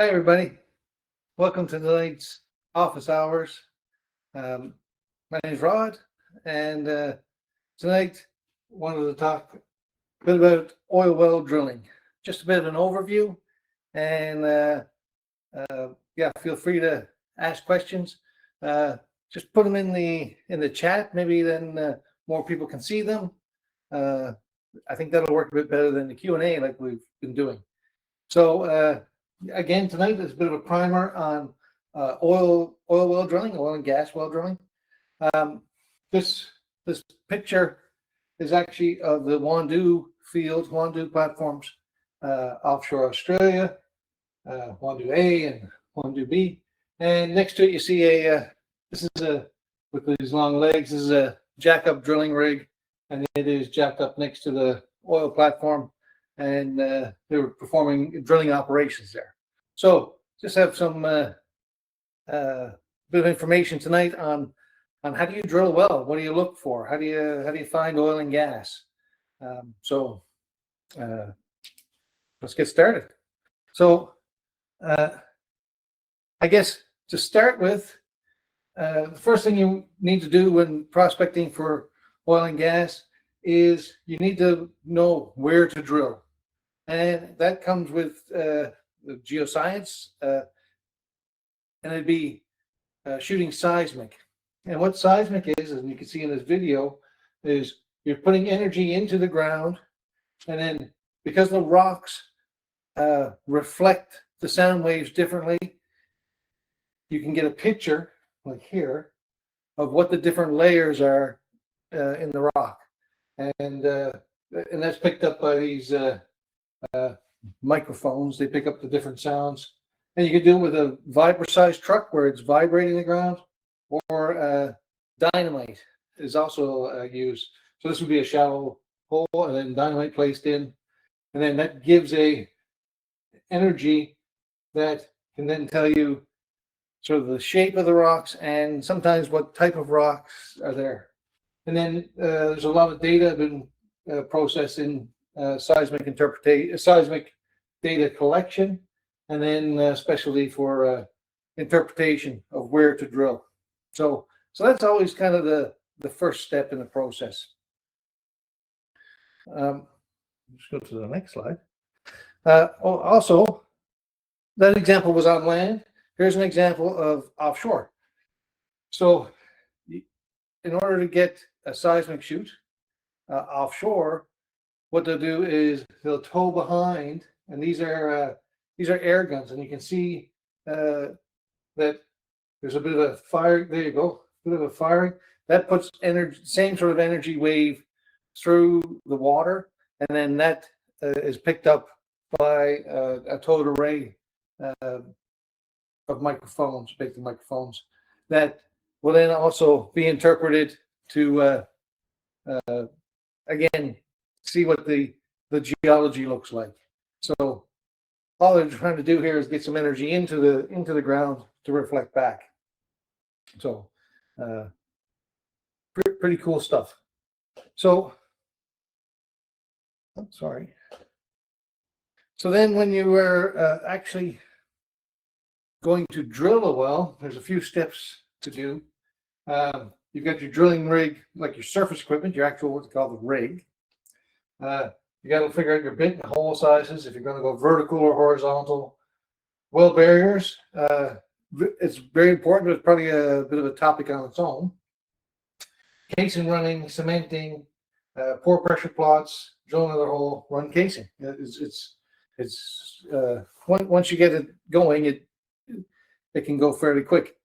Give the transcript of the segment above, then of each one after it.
Hi, everybody. Welcome to tonight's office hours. My name is Rod, and tonight wanted to talk a bit about oil well drilling. Just a bit of an overview, and yeah, feel free to ask questions. Just put them in the chat. Maybe then more people can see them. I think that'll work a bit better than the Q&A like we've been doing. So again, tonight is a bit of a primer on oil well drilling, oil and gas well drilling. This picture is actually of the Wandoo fields, Wandoo platforms, offshore Australia, Wandoo A and Wandoo B. And next to it, you see this is with these long legs, this is a jack-up drilling rig, and it is jacked up next to the oil platform, and they were performing drilling operations there. So just have some bit of information tonight on how do you drill a well? What do you look for? How do you find oil and gas? So let's get started. So I guess to start with, the first thing you need to do when prospecting for oil and gas is you need to know where to drill. And that comes with the geoscience, and it'd be shooting seismic. And what seismic is, and you can see in this video, is you're putting energy into the ground, and then because the rocks reflect the sound waves differently, you can get a picture, like here, of what the different layers are in the rock. And that's picked up by these microphones. They pick up the different sounds. And you can do it with a vibra-sized truck where it's vibrating the ground, or dynamite is also used. So this would be a shallow hole, and then dynamite placed in, and then that gives a energy that can then tell you sort of the shape of the rocks and sometimes what type of rocks are there. And then there's a lot of data been processed in seismic interpretation, seismic data collection, and then especially for interpretation of where to drill. So that's always kind of the first step in the process. Let's go to the next slide. Also, that example was on land. Here's an example of offshore. So in order to get a seismic shoot offshore, what they'll do is they'll tow behind, and these are air guns, and you can see that there's a bit of a fire. There you go, a bit of a firing that puts energy, same sort of energy wave through the water, and then that is picked up by a towed array of microphones, big microphones, that will then also be interpreted to again see what the geology looks like. So all they're trying to do here is get some energy into the ground to reflect back. So pretty cool stuff. So I'm sorry. So then when you are actually going to drill a well, there's a few steps to do. You've got your drilling rig, like your surface equipment, your actual what's called the rig. You got to figure out your bit and hole sizes if you're going to go vertical or horizontal. Well barriers, it's very important, but it's probably a bit of a topic on its own. Casing running, cementing, pour pressure plots, drill another hole, run casing. It's once you get it going, it can go fairly quick.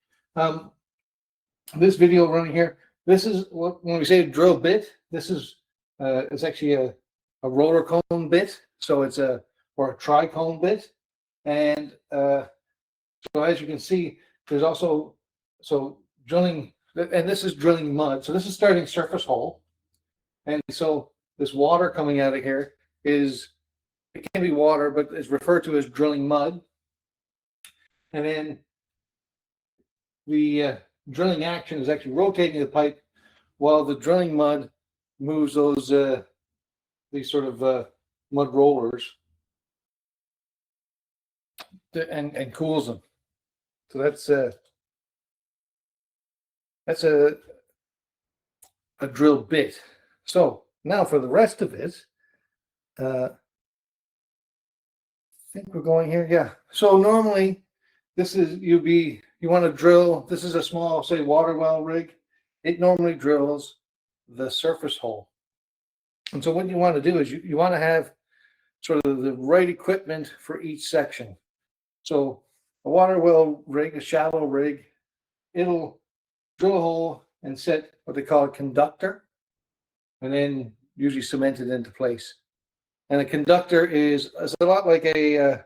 This video running here, this is what, when we say drill bit, this is it's actually a roller cone bit, so it's a tri-cone bit, and so as you can see, there's also drilling, and this is drilling mud. So this is starting surface hole, and so this water coming out of here it can be water, but it's referred to as drilling mud, and then the drilling action is actually rotating the pipe while the drilling mud moves those these sort of mud rollers. and cools them. So that's a drill bit. So now for the rest of it, I think we're going here. Yeah. So normally this is you want to drill. This is a small, say, water well rig. It normally drills the surface hole. And so what you want to do is you want to have sort of the right equipment for each section. So a water well rig, a shallow rig, it'll drill a hole and set what they call a conductor, and then usually cement it into place. And a conductor is a lot like a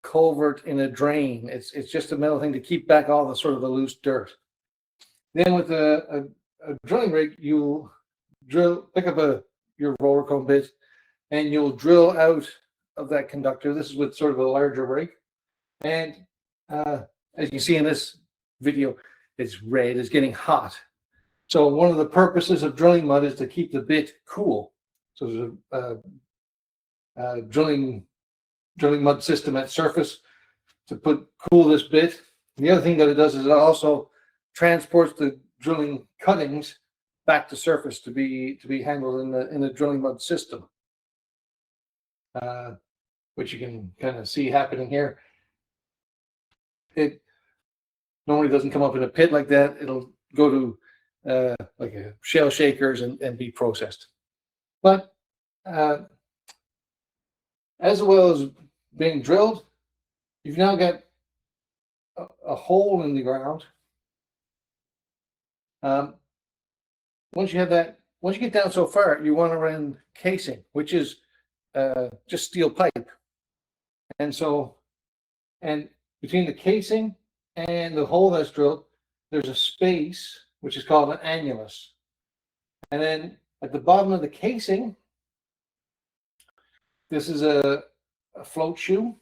culvert in a drain. It's just a metal thing to keep back all the sort of the loose dirt. Then with a drilling rig, you pick up your roller cone bit, and you'll drill out of that conductor. This is with sort of a larger rig, and as you see in this video, it's red. It's getting hot. So one of the purposes of drilling mud is to keep the bit cool. So there's a drilling mud system at surface to cool this bit. The other thing that it does is it also transports the drilling cuttings back to surface to be handled in the drilling mud system, which you can kind of see happening here. It normally doesn't come up in a pit like that. It'll go to like a shell shakers and be processed. But as well as being drilled, you've now got a hole in the ground. Once you get down so far, you want to run casing, which is just steel pipe. And between the casing and the hole that's drilled, there's a space which is called an annulus. And then at the bottom of the casing, this is a float shoe.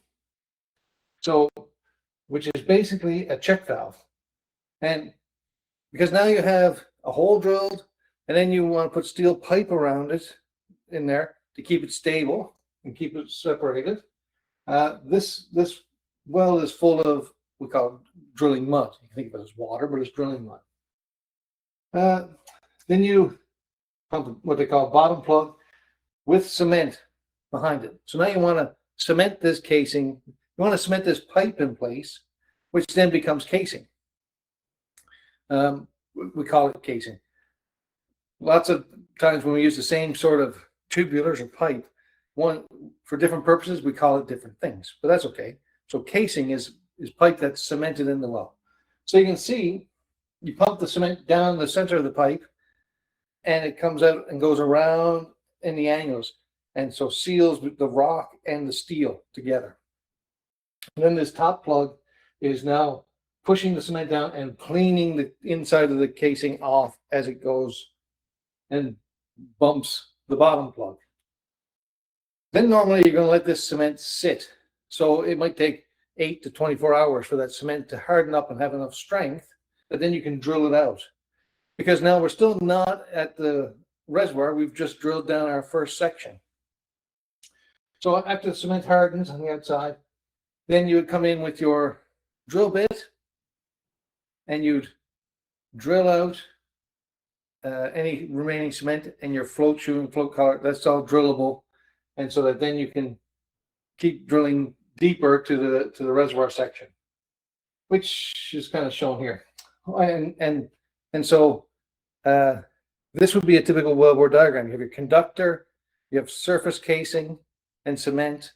So, which is basically a check valve. And because now you have a hole drilled, and then you want to put steel pipe around it in there to keep it stable and keep it separated. This well is full of, we call it drilling mud. You can think of it as water, but it's drilling mud. Then you pump what they call bottom plug with cement behind it. So now you want to cement this casing. You want to cement this pipe in place, which then becomes casing. We call it casing. Lots of times when we use the same sort of tubulars or pipe, for different purposes, we call it different things, but that's okay. So casing is pipe that's cemented in the well. So you can see, you pump the cement down the center of the pipe, and it comes out and goes around in the annulus, and so seals the rock and the steel together. And then this top plug is now pushing the cement down and cleaning the inside of the casing off as it goes and bumps the bottom plug. Then normally you're going to let this cement sit. So it might take 8 to 24 hours for that cement to harden up and have enough strength that then you can drill it out. Because now we're still not at the reservoir, we've just drilled down our first section. So after the cement hardens on the outside, then you would come in with your drill bit and you'd drill out any remaining cement, and your float shoe and float collar, that's all drillable. And so that then you can keep drilling deeper to the reservoir section, which is kind of shown here. And so this would be a typical wellbore diagram. You have your conductor, you have surface casing and cement,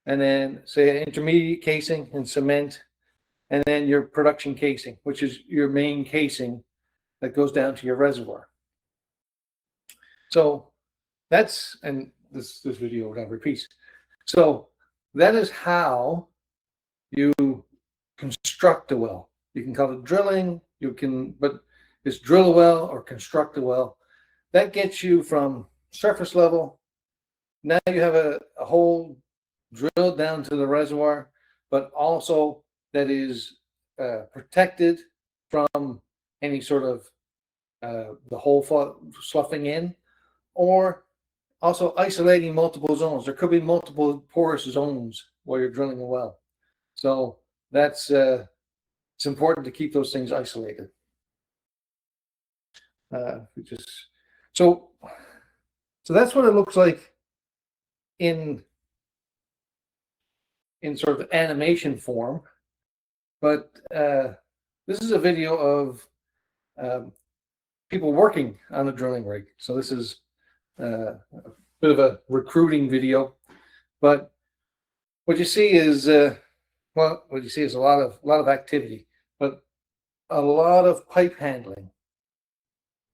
and then say intermediate casing and cement, and then your production casing, which is your main casing that goes down to your reservoir. So that's, and this video would have repeats. So that is how you construct a well. You can call it drilling, but it's drill a well or construct a well. That gets you from surface level. Now you have a hole drilled down to the reservoir, but also that is protected from any sort of the hole sloughing in, or also isolating multiple zones. There could be multiple porous zones while you're drilling a well. So that's it's important to keep those things isolated. We just so that's what it looks like in sort of animation form. But this is a video of people working on a drilling rig. So this is a bit of a recruiting video. But what you see is well, what you see is a lot of activity, but a lot of pipe handling.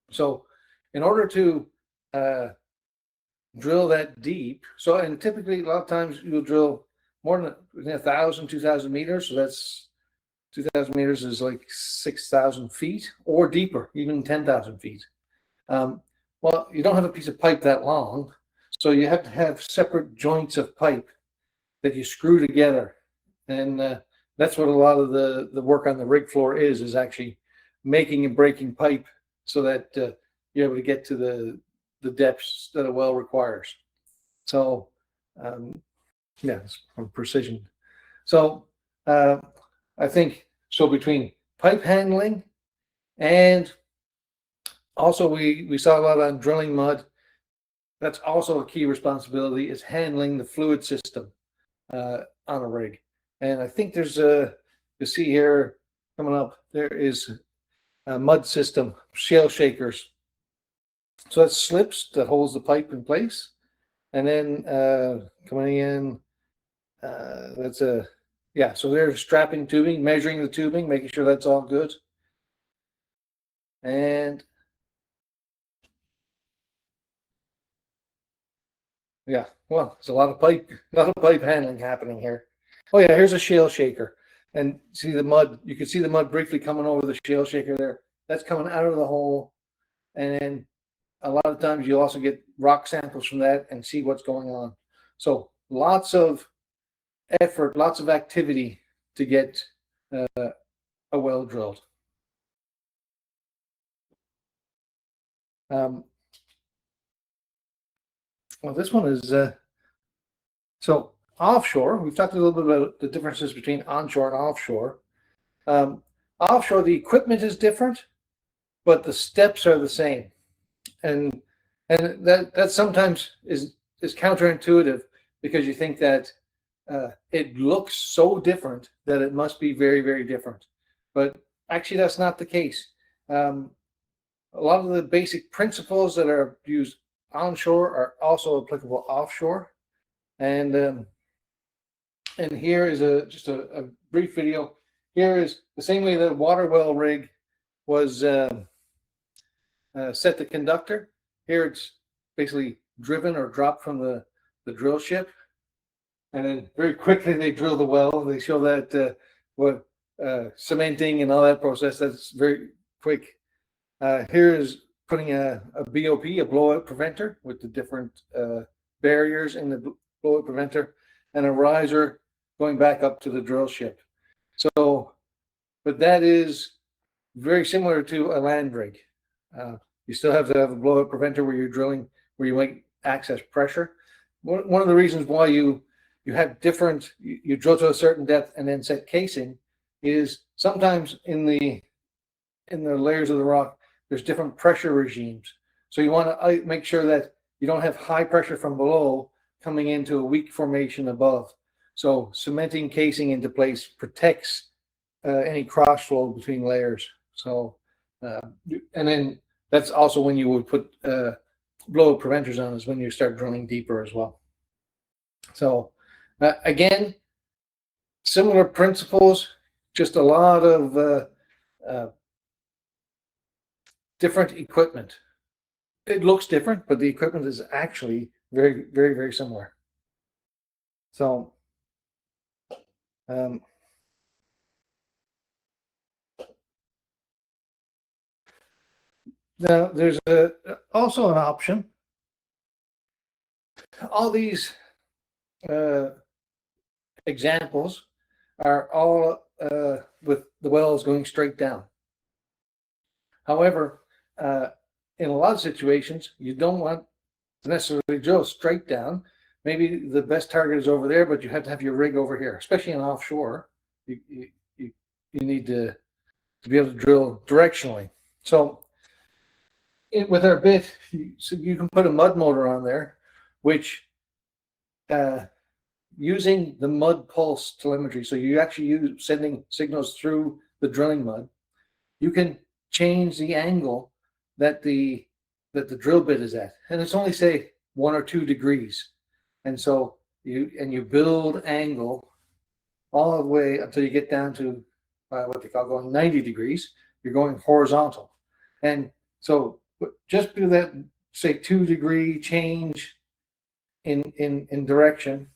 So in order to drill that deep, so and typically a lot of times you'll drill more than 1,000, 2,000 meters. So that's 2,000 meters is like 6,000 feet or deeper, even 10,000 feet. Well, you don't have a piece of pipe that long, so you have to have separate joints of pipe that you screw together. And that's what a lot of the work on the rig floor is actually making and breaking pipe so that you're able to get to the depths that a well requires. So yeah, it's from precision. So I think so between pipe handling and also we saw a lot on drilling mud. That's also a key responsibility, is handling the fluid system on a rig. And I think there's you see here coming up, there is a mud system, shale shakers. So that's slips that holds the pipe in place. And then coming in, that's a, yeah, so they're strapping tubing, measuring the tubing, making sure that's all good. And yeah, well, there's a lot of pipe handling happening here. Oh yeah, here's a shale shaker. And see the mud, you can see the mud briefly coming over the shale shaker there. That's coming out of the hole. And then a lot of times you'll also get rock samples from that and see what's going on. So lots of effort, lots of activity to get a well drilled. Well, this one is so offshore. We've talked a little bit about the differences between onshore and offshore. Offshore, the equipment is different, but the steps are the same, and that sometimes is counterintuitive, because you think that it looks so different that it must be very, very different, but actually that's not the case. A lot of the basic principles that are used onshore are also applicable offshore, and here is just a brief video. Here is the same way that a water well rig was set to conductor. Here it's basically driven or dropped from the drill ship, and then very quickly they drill the well. They show that what cementing and all that process. That's very quick. Here is putting a BOP, a blowout preventer, with the different barriers in the blowout preventer, and a riser going back up to the drill ship. So, but that is very similar to a land rig. You still have to have a blowout preventer where you're drilling, where you might access pressure. One of the reasons why you have different, you drill to a certain depth and then set casing, is sometimes in the layers of the rock, there's different pressure regimes. So you want to make sure that you don't have high pressure from below coming into a weak formation above. So cementing casing into place protects any cross flow between layers. So, and then that's also when you would put blowout preventers on, is when you start drilling deeper as well. So again, similar principles, just a lot of different equipment. It looks different, but the equipment is actually very, very, very similar. So now there's also an option. All these examples are all with the wells going straight down. However, in a lot of situations, you don't want to necessarily drill straight down. Maybe the best target is over there, but you have to have your rig over here, especially in offshore. You need to be able to drill directionally. So with our bit, so you can put a mud motor on there, which using the mud pulse telemetry, so you actually use sending signals through the drilling mud, you can change the angle that the drill bit is at, and it's only say 1 or 2 degrees, and so you build angle all the way until you get down to what they call going 90 degrees. You're going horizontal, and so just do that, say 2-degree change in direction,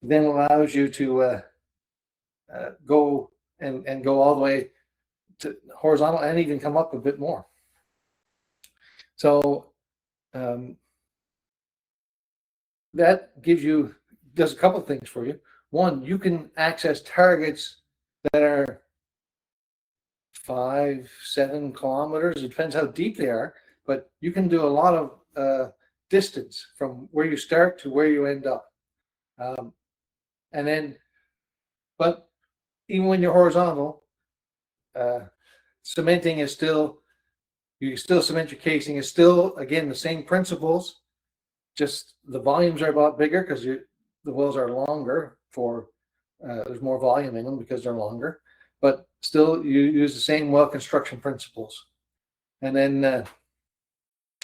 then allows you to go and go all the way to horizontal and even come up a bit more. So that does a couple of things for you. One, you can access targets that are 5-7 kilometers. It depends how deep they are, but you can do a lot of distance from where you start to where you end up. And then, but even when you're horizontal, cementing is still, you still cement your casing. Is still, again, the same principles, just the volumes are a lot bigger because the wells are longer for, there's more volume in them because they're longer, but still you use the same well construction principles. And then,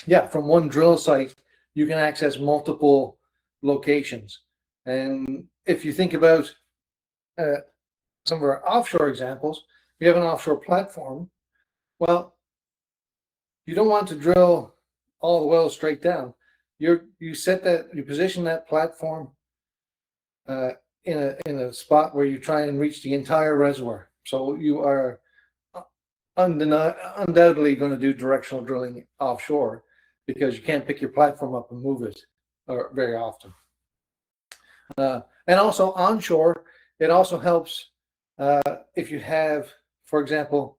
yeah, from one drill site, you can access multiple locations. And if you think about some of our offshore examples, we have an offshore platform. Well, you don't want to drill all the wells straight down. You position that platform in a spot where you try and reach the entire reservoir. So you are undoubtedly going to do directional drilling offshore because you can't pick your platform up and move it very often. And also onshore, it also helps if you have, for example,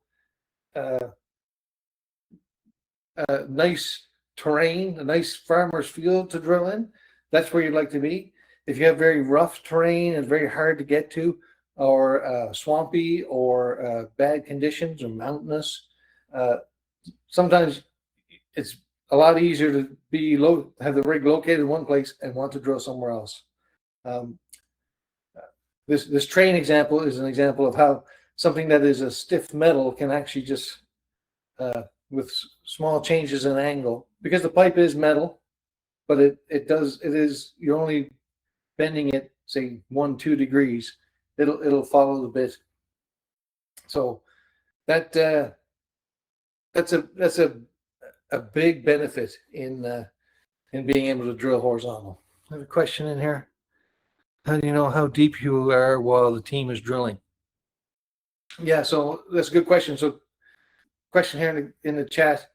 nice terrain, a nice farmer's field to drill in. That's where you'd like to be. If you have very rough terrain and very hard to get to, or swampy, or bad conditions, or mountainous, sometimes it's a lot easier to have the rig located in one place and want to drill somewhere else. This train example is an example of how something that is a stiff metal can actually just, with small changes in angle, because the pipe is metal, but you're only bending it, say 1-2 degrees. It'll follow the bit. So that's a big benefit in being able to drill horizontal. I have a question in here. How do you know how deep you are while the team is drilling? Yeah, so that's a good question. So, question here in the chat: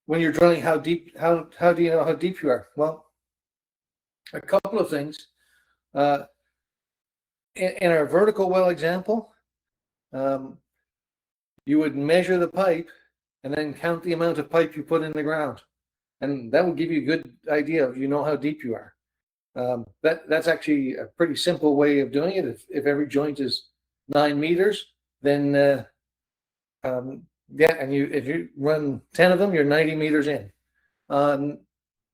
when you're drilling, how do you know how deep you are? Well, a couple of things. In our vertical well example, you would measure the pipe and then count the amount of pipe you put in the ground, and that will give you a good idea of how deep you are. That's actually a pretty simple way of doing it. If every joint is 9 meters, then yeah, and if you run 10 of them, you're 90 meters in. On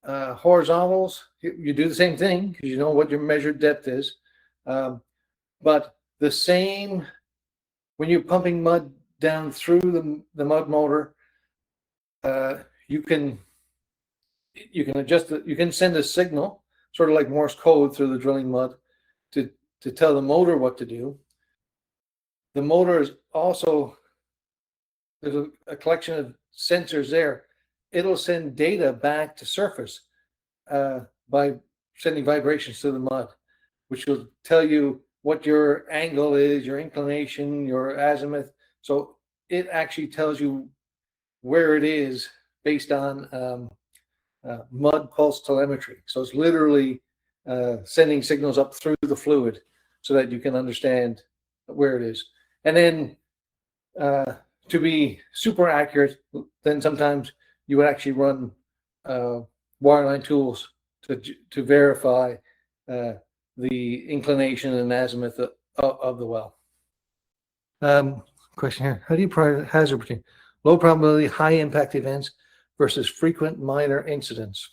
horizontals, you do the same thing because you know what your measured depth is. But the same, when you're pumping mud down through the mud motor, you can adjust it. You can send a signal, sort of like Morse code, through the drilling mud to tell the motor what to do. The motor is also, there's a collection of sensors there. It'll send data back to surface by sending vibrations to the mud, which will tell you what your angle is, your inclination, your azimuth. So it actually tells you where it is based on mud pulse telemetry. So it's literally sending signals up through the fluid so that you can understand where it is. And then to be super accurate, then sometimes you would actually run wireline tools to verify the inclination and azimuth of the well. Question here: how do you prioritize hazard between low probability, high impact events versus frequent minor incidents?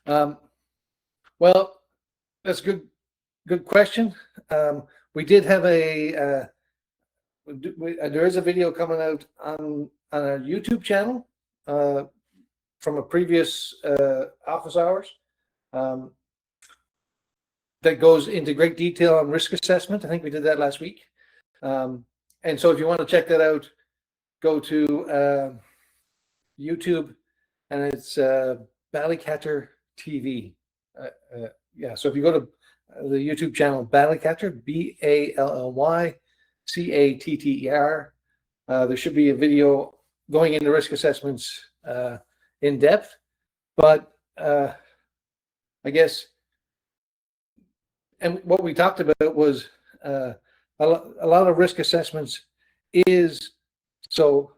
Well, that's a good question. We did have there is a video coming out on our YouTube channel from a previous office hours that goes into great detail on risk assessment. I think we did that last week. And so if you want to check that out, go to YouTube, and it's Ballycatcher TV. Yeah, so if you go to the YouTube channel Ballycatcher, BALLYCATTER, there should be a video going into risk assessments in depth. But I guess, and what we talked about was a lot of risk assessments is so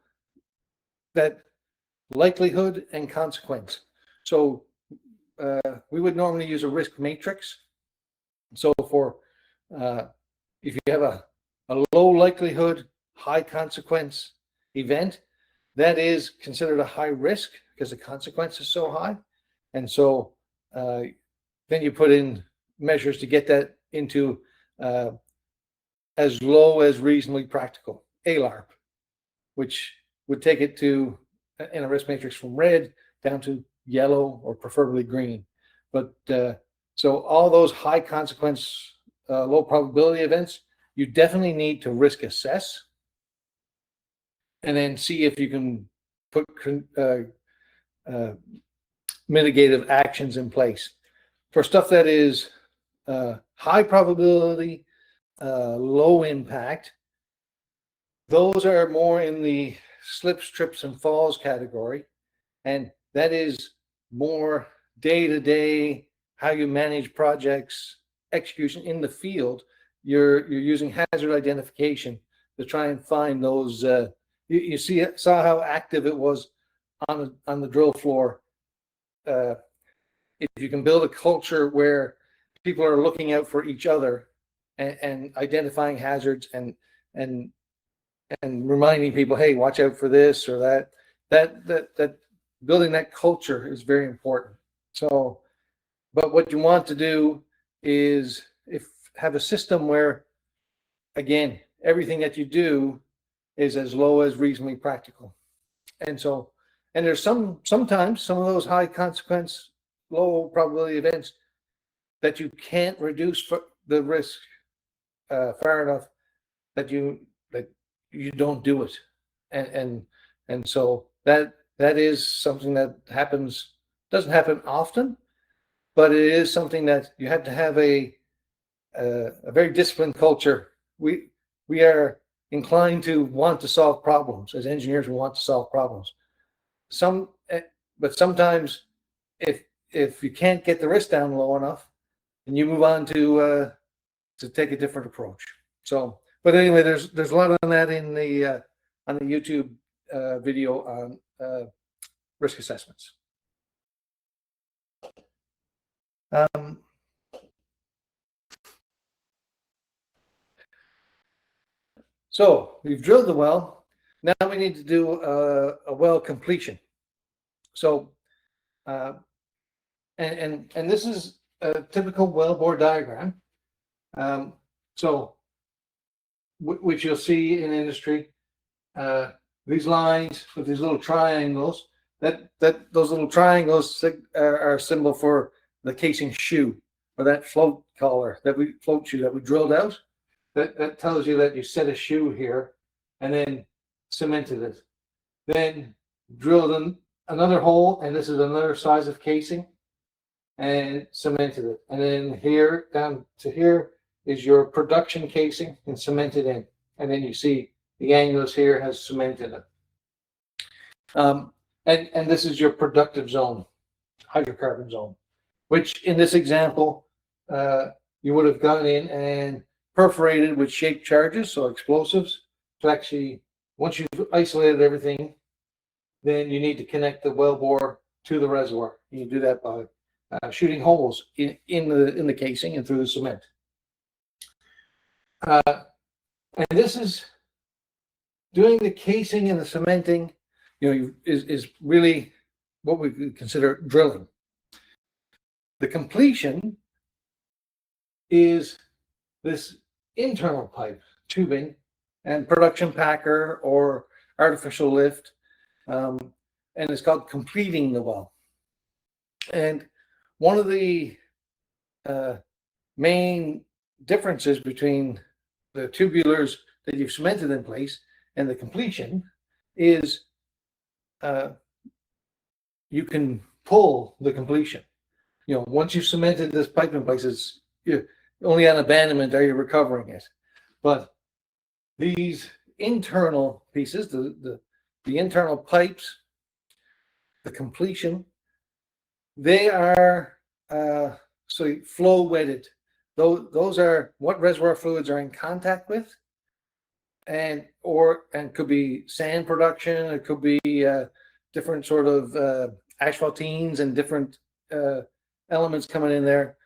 that likelihood and consequence. So we would normally use a risk matrix. So for if you have a low likelihood, high consequence event, that is considered a high risk because the consequence is so high. And so then you put in measures to get that into as low as reasonably practical, ALARP, which would take it to, in a risk matrix, from red down to yellow or preferably green. But so all those high consequence, low probability events, you definitely need to risk assess and then see if you can put mitigative actions in place. For stuff that is high probability, low impact, those are more in the slips, trips, and falls category. And that is more day-to-day, how you manage projects, execution in the field. You're using hazard identification to try and find those. You saw how active it was on the drill floor. If you can build a culture where people are looking out for each other and identifying hazards and reminding people, hey, watch out for this or that building that culture is very important. So, but what you want to do is have a system where, again, everything that you do is as low as reasonably practical. And so, and there's sometimes some of those high consequence, low probability events that you can't reduce the risk far enough that you don't do it. And so that is something that doesn't happen often, but it is something that you have to have a very disciplined culture. We are inclined to want to solve problems. As engineers, we want to solve problems. But sometimes if you can't get the risk down low enough, then you move on to take a different approach. So, but anyway, there's a lot on that on the YouTube video on risk assessments. So we've drilled the well. Now we need to do a well completion. So, and this is a typical wellbore diagram. So, which you'll see in industry, these lines with these little triangles. Those little triangles are a symbol for the casing shoe, or that float collar float shoe that we drilled out. That tells you that you set a shoe here and then cemented it. Then drilled in another hole, and this is another size of casing, and cemented it. And then here down to here is your production casing and cemented in. And then you see the annulus here has cemented it. And this is your productive zone, hydrocarbon zone, which in this example, you would have gone in and perforated with shaped charges, so explosives. So actually, once you've isolated everything, then you need to connect the wellbore to the reservoir. You do that by shooting holes in the casing and through the cement. And this is doing the casing and the cementing, is really what we could consider drilling. The completion is this internal pipe tubing and production packer or artificial lift, and it's called completing the well. And one of the main differences between the tubulars that you've cemented in place and the completion is you can pull the completion. Once you've cemented this pipe in place, it's only on abandonment are you recovering it. But these internal pieces, the internal pipes, the completion, they are flow wetted. Those are what reservoir fluids are in contact with, and could be sand production. It could be different sort of asphaltenes and different elements coming in there.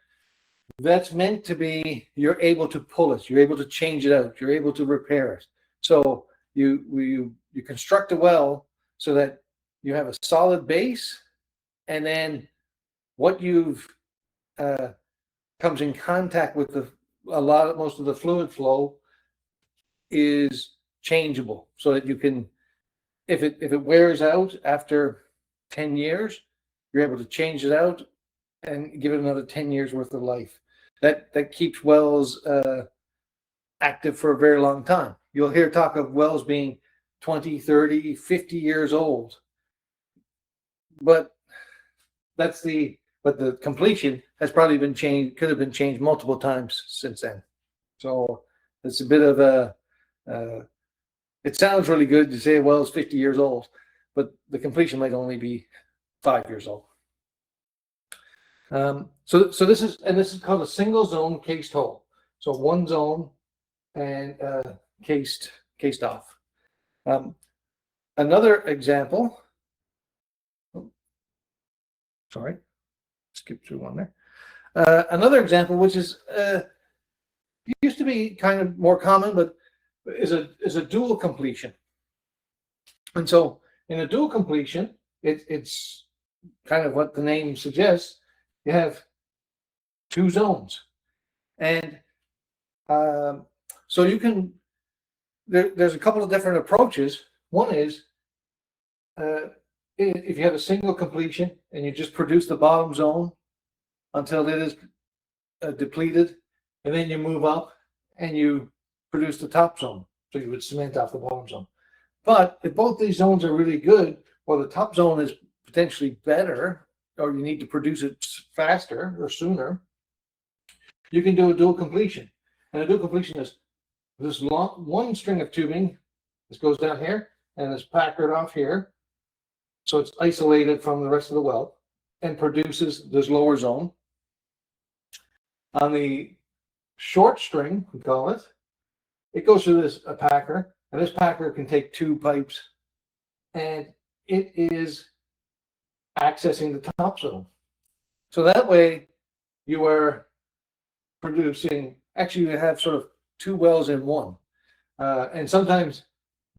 That's meant to be, you're able to pull it, you're able to change it out, you're able to repair it. So you construct a well so that you have a solid base, and then what you've comes in contact with most of the fluid flow is changeable, so that you can, if it wears out after 10 years, you're able to change it out and give it another 10 years worth of life. That keeps wells active for a very long time. You'll hear talk of wells being 20, 30, 50 years old. But the completion has probably been changed, could have been changed multiple times since then. So it's a bit of it sounds really good to say, well, it's 50 years old, but the completion might only be 5 years old. So this is called a single zone cased hole. So one zone and cased off. Another example. Sorry, skip through one there. Another example, which is used to be kind of more common, but is a dual completion. And so in a dual completion, it's kind of what the name suggests. You have two zones, and so you can. There's a couple of different approaches. One is if you have a single completion and you just produce the bottom zone until it is depleted, and then you move up and you produce the top zone. So you would cement off the bottom zone. But if both these zones are really good, or the top zone is potentially better, or you need to produce it faster or sooner, you can do a dual completion. And a dual completion is this one string of tubing. This goes down here and is packered off here. So it's isolated from the rest of the well and produces this lower zone. On the short string, we call it, it goes through a packer, and this packer can take two pipes, and it is accessing the top zone. So that way you are producing, actually you have sort of two wells in one. And sometimes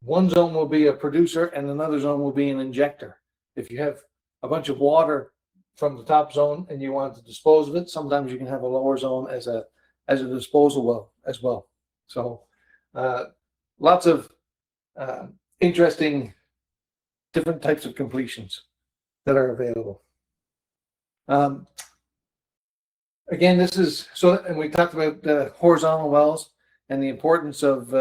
one zone will be a producer and another zone will be an injector. If you have a bunch of water from the top zone and you want to dispose of it, sometimes you can have a lower zone as a disposal well as well. So lots of interesting different types of completions that are available. Again, this is and we talked about horizontal wells and the importance of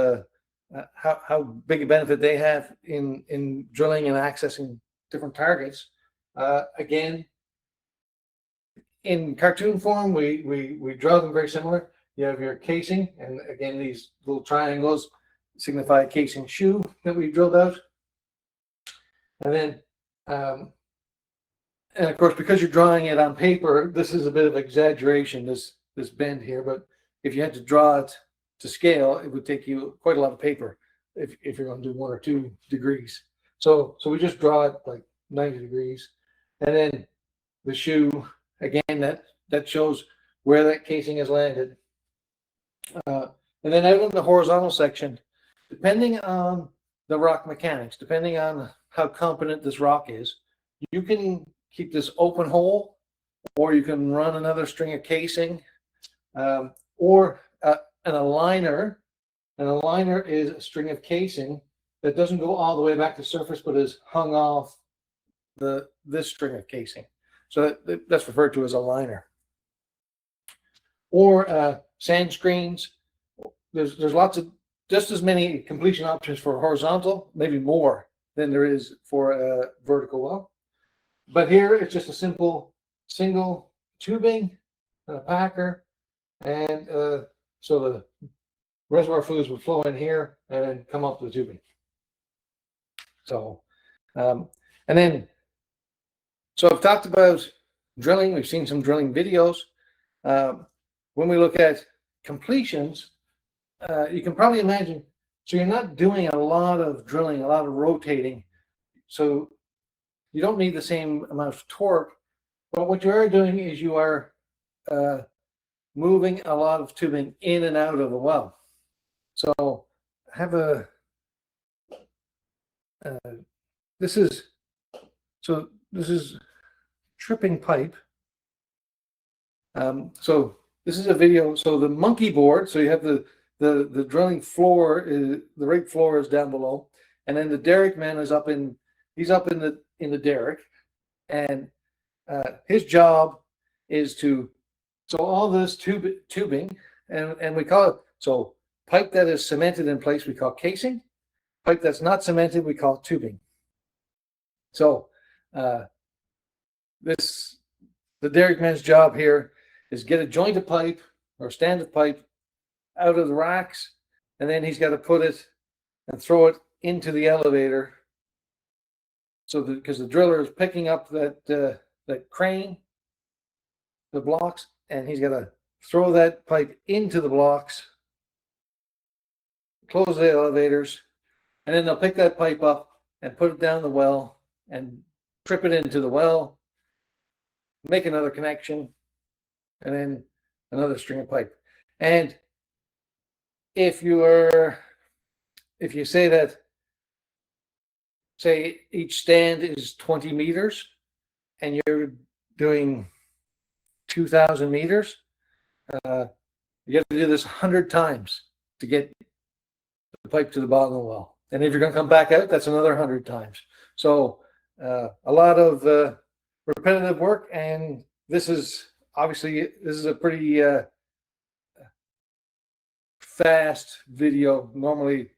how big a benefit they have in drilling and accessing different targets. Again, in cartoon form, we draw them very similar. You have your casing, and again, these little triangles signify a casing shoe that we drilled out. And then, and of course, because you're drawing it on paper, this is a bit of exaggeration, this bend here, but if you had to draw it to scale, it would take you quite a lot of paper if you're going to do 1 or 2 degrees. So we just draw it like 90 degrees, And then the shoe, again, that shows where that casing has landed. And then out in the horizontal section, depending on the rock mechanics, depending on how competent this rock is, you can keep this open hole, or you can run another string of casing, or an aligner. An aligner is a string of casing that doesn't go all the way back to surface, but is hung off this string of casing. So that's referred to as a liner. Or sand screens. There's lots of, just as many completion options for horizontal, maybe more than there is for a vertical well. But here it's just a simple single tubing and a packer, and so the reservoir fluids would flow in here and then come up the tubing. So, and then, so I've talked about drilling. We've seen some drilling videos. When we look at completions, you can probably imagine, so you're not doing a lot of drilling, a lot of rotating. So you don't need the same amount of torque, but what you are doing is you are moving a lot of tubing in and out of the well. So I have a, this is tripping pipe. So this is a video. So the monkey board, so you have the drilling floor, the rig floor is down below, and then the derrick man is up in, he's up in the derrick, and his job is to, so all this tubing, and we call it, so pipe that is cemented in place we call casing. Pipe that's not cemented we call tubing. So the derrick man's job here is get a joint of pipe or stand of pipe out of the racks, and then he's got to put it and throw it into the elevator. So because the driller is picking up that crane, the blocks, and he's got to throw that pipe into the blocks, close the elevators, and then they'll pick that pipe up and put it down the well and trip it into the well, make another connection, and then another string of pipe. And if you say that, say each stand is 20 meters and you're doing 2,000 meters, you have to do this 100 times to get the pipe to the bottom of the well. And if you're going to come back out, that's another 100 times. So a lot of repetitive work, and this is a pretty fast video. Normally,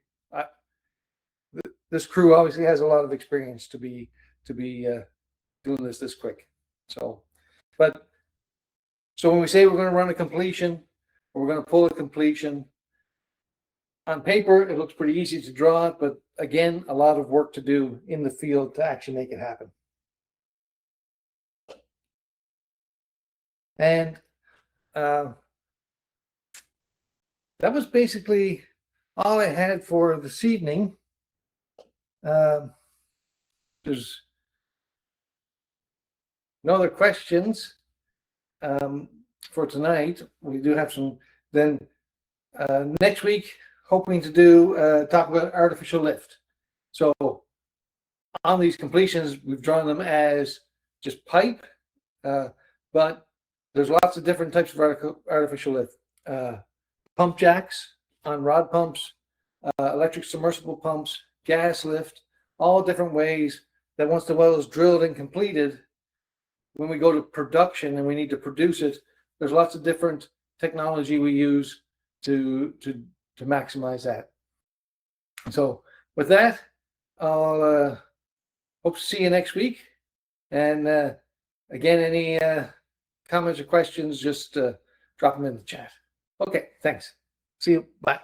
this crew obviously has a lot of experience to be doing this quick. So when we say we're going to run a completion, or we're going to pull a completion, on paper it looks pretty easy to draw it, but again, a lot of work to do in the field to actually make it happen. And that was basically all I had for this evening. There's no other questions for tonight. We do have some. Then next week, hoping to do talk about artificial lift. So on these completions, we've drawn them as just pipe, but there's lots of different types of artificial lift. Pump jacks on rod pumps, electric submersible pumps, gas lift, all different ways that once the well is drilled and completed, when we go to production and we need to produce it, there's lots of different technology we use to maximize that. So with that, I'll hope to see you next week. And again, any comments or questions, just drop them in the chat. Okay, thanks. See you. Bye.